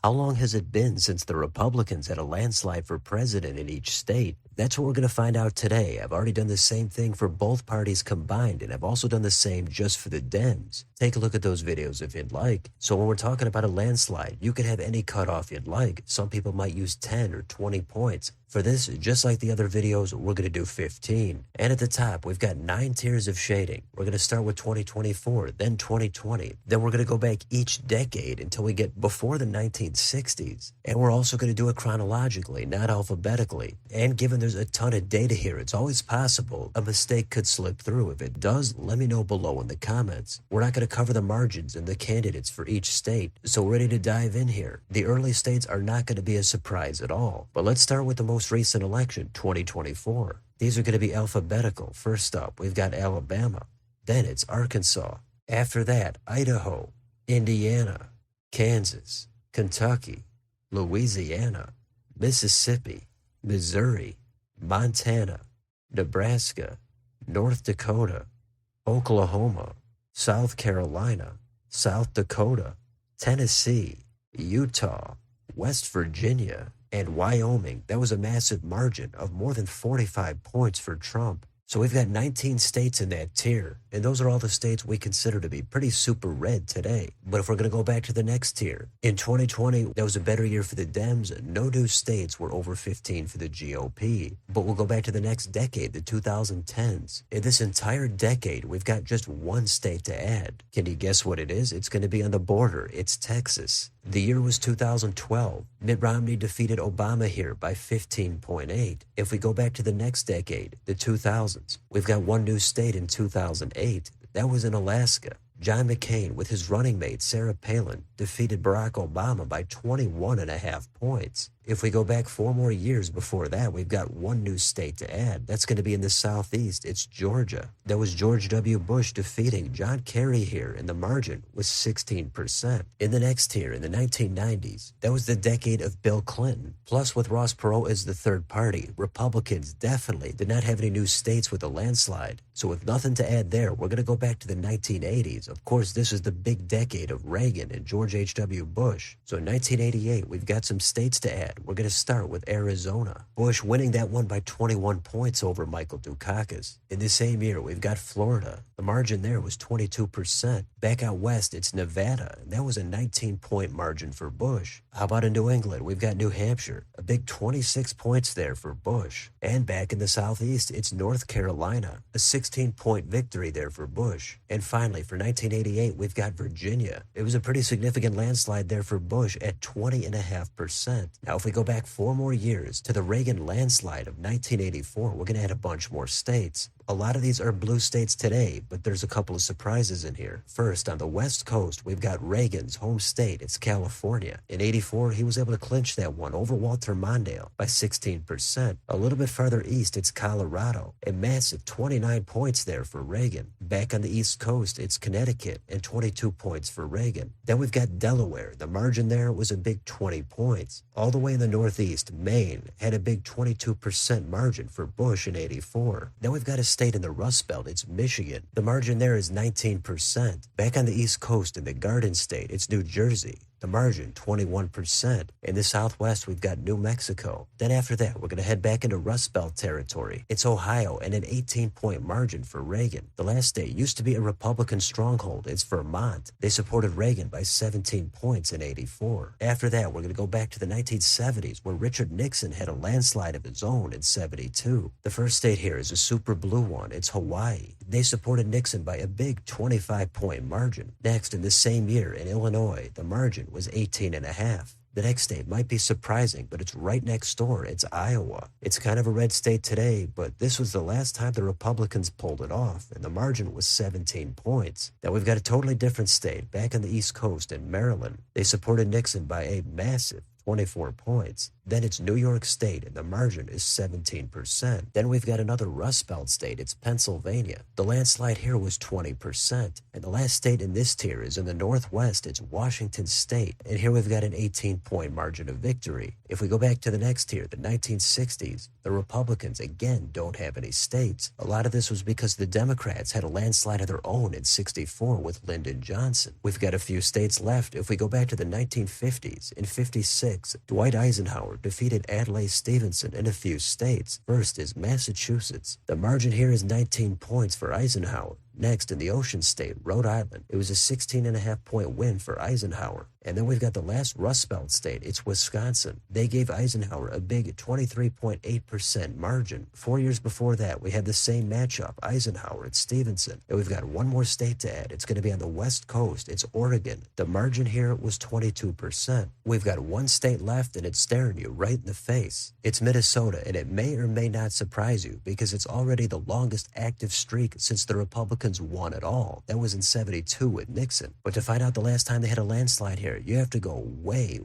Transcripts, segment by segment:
How long has it been since the Republicans had a landslide for president in each state? That's what we're going to find out today. I've already done the same thing for both parties combined, and I've also done the same just for the Dems. Take a look at those videos if you'd like. So when we're talking about a landslide, you could have any cutoff you'd like. Some people might use 10 or 20 points. For this, just like the other videos, we're going to do 15. And at the top, we've got 9 tiers of shading. We're going to start with 2024, then 2020. Then we're going to go back each decade until we get before the 1960s. And we're also going to do it chronologically, not alphabetically. And given there's a ton of data here, it's always possible a mistake could slip through. If it does, let me know below in the comments. We're not going to cover the margins and the candidates for each state, so we're ready to dive in here. The early states are not going to be a surprise at all. But let's start with the most recent election, 2024. These are going to be alphabetical. First up, we've got Alabama. Then it's Arkansas. After that, Idaho, Indiana, Kansas, Kentucky, Louisiana, Mississippi, Missouri, Montana, Nebraska, North Dakota, Oklahoma, South Carolina, South Dakota, Tennessee, Utah, West Virginia, and Wyoming. That was a massive margin of more than 45 points for Trump. So we've got 19 states in that tier, and those are all the states we consider to be pretty super red today. But if we're going to go back to the next tier, in 2020, that was a better year for the Dems. No new states were over 15 for the GOP. But we'll go back to the next decade, the 2010s. In this entire decade, we've got just one state to add. Can you guess what it is? It's going to be on the border. It's Texas. The year was 2012. Mitt Romney defeated Obama here by 15.8. If we go back to the next decade, the 2000s, we've got one new state in 2008. That was in Alaska. John McCain, with his running mate Sarah Palin, defeated Barack Obama by 21.5 points. If we go back 4 more years before that, we've got one new state to add. That's going to be in the southeast. It's Georgia. That was George W. Bush defeating John Kerry here, and the margin was 16%. In the next tier, in the 1990s, that was the decade of Bill Clinton. Plus, with Ross Perot as the third party, Republicans definitely did not have any new states with a landslide. So with nothing to add there, we're going to go back to the 1980s. Of course, this is the big decade of Reagan and George H.W. Bush. So in 1988, we've got some states to add. We're going to start with Arizona. Bush winning that one by 21 points over Michael Dukakis. In the same year, we've got Florida. The margin there was 22%. Back out west, it's Nevada, and that was a 19-point margin for Bush. How about in New England? We've got New Hampshire. A big 26 points there for Bush. And back in the southeast, it's North Carolina. A 16-point victory there for Bush. And finally, for 1988, we've got Virginia. It was a pretty significant landslide there for Bush at 20.5%. Now, if we go back 4 more years to the Reagan landslide of 1984, we're going to add a bunch more states. A lot of these are blue states today, but there's a couple of surprises in here. First, on the West Coast, we've got Reagan's home state. It's California. In 84, he was able to clinch that one over Walter Mondale by 16%. A little bit farther east, it's Colorado. A massive 29 points there for Reagan. Back on the East Coast, it's Connecticut, and 22 points for Reagan. Then we've got Delaware. The margin there was a big 20 points. All the way in the Northeast, Maine had a big 22% margin for Bush in 84. Then we've got a state in the Rust Belt, it's Michigan. The margin there is 19%. Back on the East Coast in the Garden State, it's New Jersey. The margin, 21%. In the Southwest, we've got New Mexico. Then after that, we're going to head back into Rust Belt territory. It's Ohio and an 18-point margin for Reagan. The last state used to be a Republican stronghold. It's Vermont. They supported Reagan by 17 points in 84. After that, we're going to go back to the 1970s, where Richard Nixon had a landslide of his own in 72. The first state here is a super blue one. It's Hawaii. They supported Nixon by a big 25-point margin. Next, in the same year, in Illinois, the margin was 18.5. The next state might be surprising, but it's right next door. It's Iowa. It's kind of a red state today, but this was the last time the Republicans pulled it off, and the margin was 17 points. Now we've got a totally different state back on the East Coast in Maryland. They supported Nixon by a massive 24 points. Then it's New York State, and the margin is 17%. Then we've got another Rust Belt state, it's Pennsylvania. The landslide here was 20%. And the last state in this tier is in the Northwest, it's Washington State. And here we've got an 18-point margin of victory. If we go back to the next tier, the 1960s, the Republicans again don't have any states. A lot of this was because the Democrats had a landslide of their own in 64 with Lyndon Johnson. We've got a few states left. If we go back to the 1950s, in 56, Dwight Eisenhower defeated Adlai Stevenson in a few states. First is Massachusetts. The margin here is 19 points for Eisenhower. Next, in the Ocean State, Rhode Island, it was a 16.5-point win for Eisenhower. And then we've got the last Rust Belt state, it's Wisconsin. They gave Eisenhower a big 23.8% margin. 4 years before that, we had the same matchup, Eisenhower at Stevenson. And we've got one more state to add. It's going to be on the West Coast. It's Oregon. The margin here was 22%. We've got one state left, and it's staring you right in the face. It's Minnesota, and it may or may not surprise you because it's already the longest active streak since the Republicans won it all. That was in 72 with Nixon. But to find out the last time they had a landslide here, you have to go way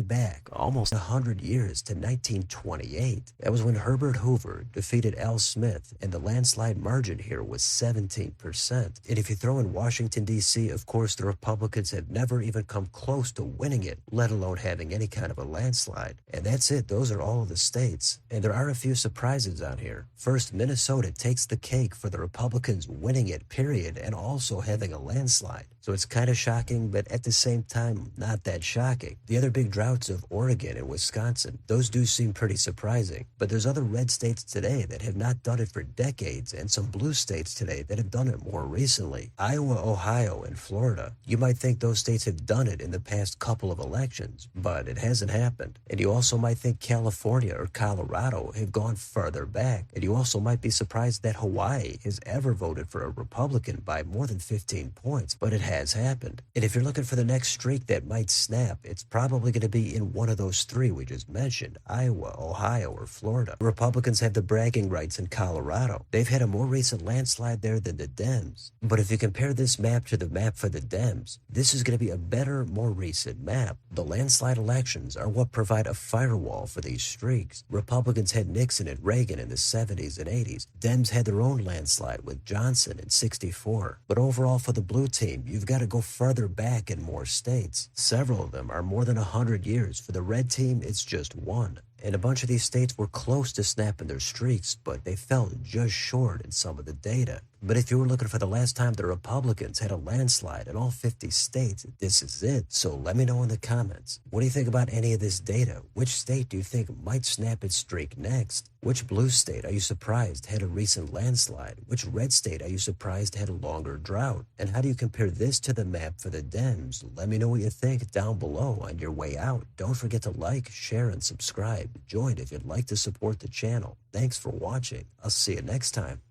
back, almost 100 years to 1928. That was when Herbert Hoover defeated Al Smith, and the landslide margin here was 17%. And if you throw in Washington, D.C., of course, the Republicans have never even come close to winning it, let alone having any kind of a landslide. And that's it. Those are all of the states. And there are a few surprises on here. First, Minnesota takes the cake for the Republicans winning it, period, and also having a landslide. So it's kind of shocking, but at the same time, not that shocking. The other big droughts of Oregon and Wisconsin, those do seem pretty surprising. But there's other red states today that have not done it for decades, and some blue states today that have done it more recently. Iowa, Ohio, and Florida. You might think those states have done it in the past couple of elections, but it hasn't happened. And you also might think California or Colorado have gone further back. And you also might be surprised that Hawaii has ever voted for a Republican by more than 15 points, but it has happened. And if you're looking for the next streak that might snap, it's probably going to be in one of those three we just mentioned, Iowa, Ohio, or Florida. The Republicans have the bragging rights in Colorado. They've had a more recent landslide there than the Dems. But if you compare this map to the map for the Dems, this is going to be a better, more recent map. The landslide elections are what provide a firewall for these streaks. Republicans had Nixon and Reagan in the 70s and 80s. Dems had their own landslide with Johnson in 64. But overall for the blue team, you've got to go further back in more states. Several of them are more than 100 years. For the red team, it's just one. And a bunch of these states were close to snapping their streaks, but they fell just short in some of the data. But if you were looking for the last time the Republicans had a landslide in all 50 states, this is it. So let me know in the comments. What do you think about any of this data? Which state do you think might snap its streak next? Which blue state are you surprised had a recent landslide? Which red state are you surprised had a longer drought? And how do you compare this to the map for the Dems? Let me know what you think down below on your way out. Don't forget to like, share, and subscribe. Join if you'd like to support the channel. Thanks for watching. I'll see you next time.